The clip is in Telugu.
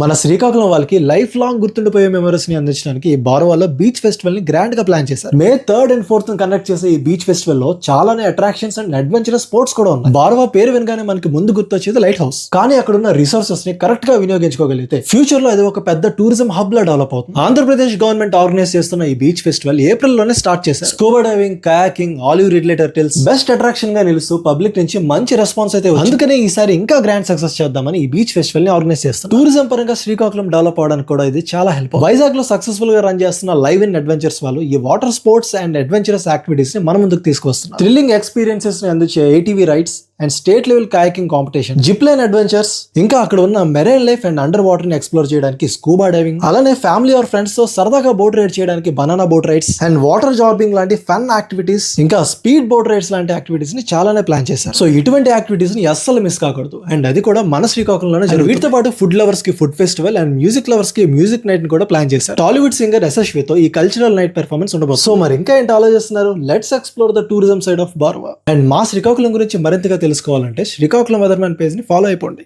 మన శ్రీకాకుళం వాళ్ళకి లైఫ్ లాంగ్ గుర్తుండిపోయే మెమరీస్ ని అందించడానికి ఈ బారవాలో బీచ్ ఫెస్టివల్ ని గ్రాండ్ గా ప్లాన్ చేశారు. మే 3rd and 4th కండక్ట్ చేసే ఈ బీచ్ ఫెస్టివల్ లో చాలానే అట్రాక్షన్స్ అండ్ అడ్వెంచరస్ స్పోర్ట్స్ కూడా ఉన్నాయి. బారవా పేరు వినగానే మనకి ముందు గుర్తొచ్చేది లైట్ హౌస్. కానీ అక్కడ ఉన్న రిసోర్సెస్ ని కరెక్ట్ గా వినియోగించుకోగలిగితే ఫ్యూచర్ లో అది ఒక పెద్ద టూరిజం హబ్ లా డెవలప్ అవుతుంది. ఆంధ్రప్రదేశ్ గవర్నమెంట్ ఆర్గనైజ్ చేస్తున్న ఈ బీచ్ ఫెస్టివల్ ఏప్రిల్ లోనే స్టార్ట్ చేశారు. Scuba diving, kayaking, olive Ridley turtles best attraction గా నిలుస్తూ పబ్లిక్ నుంచి మంచి రెస్పాన్స్ అయితే వచ్చింది. అందుకనే ఈసారి ఇంకా గ్రాండ్ సక్సెస్ చేద్దామని ఈ బీచ్ ఫెస్టివల్ ని ఆర్గనైజ్ చేస్తారు. టూరిజం పరంగా శ్రీకాకుళం డెవలప్ అవడానికి కూడా ఇది చాలా హెల్ప్. వైజాగ్ లో సక్సెస్ఫుల్ గా రన్ చేస్తున్న లైవ్ ఇన్ అడ్వెంచర్స్ వాళ్ళు ఈ water sports and adventurous activities ని మన ముందుకు తీసుకొస్తున్నారు. థ్రిల్లింగ్ ఎక్స్పీరియన్సెస్ ని అందించే ATV rides and state level kayaking competition, zip line adventures, ఇంకా అక్కడ ఉన్న marine life and under water ని ఎక్స్ప్లోర్ చేయడానికి స్కూబా డైవింగ్, అలానే ఫ్యామిలీ ఆర్ ఫ్రెండ్స్ తో సరదాగా బోట్ రైడ్ చేయడానికి banana boat rides and water zorbing లాంటి ఫన్ యాక్టివిటీస్, ఇంకా స్పీడ్ బోట్ రైడ్స్ లాంటి యాక్టివిటీస్ ని చాలానే ప్లాన్ చేశారు. సో ఇటువంటి యాక్టివిటీస్ ని అస్సలు మిస్ కాకూడదు. అండ్ అది కూడా మన శ్రీకాకుళంలోనే జరుగుతుంది. వీటితో పాటు ఫుడ్ లవర్స్ కి food festival and music lovers కి మ్యూజిక్ నైట్ ని కూడా ప్లాన్ చేశారు. టాలీవుడ్ సింగర్ యశస్వితో ఈ కల్చరల్ నైట్ పెర్ఫార్మెన్స్ ఉండబోతుంది. సో మరి ఇంకా ఏంటి ఆలోచిస్తున్నారు? Let's explore the tourism side of Barwa. And మా శ్రీకాకుళం గురించి మరింతగా తెలుసుకోవాలంటే శ్రీకాకుళం వెదర్మ్యాన్ పేజ్ ని ఫాలో అయిపోండి.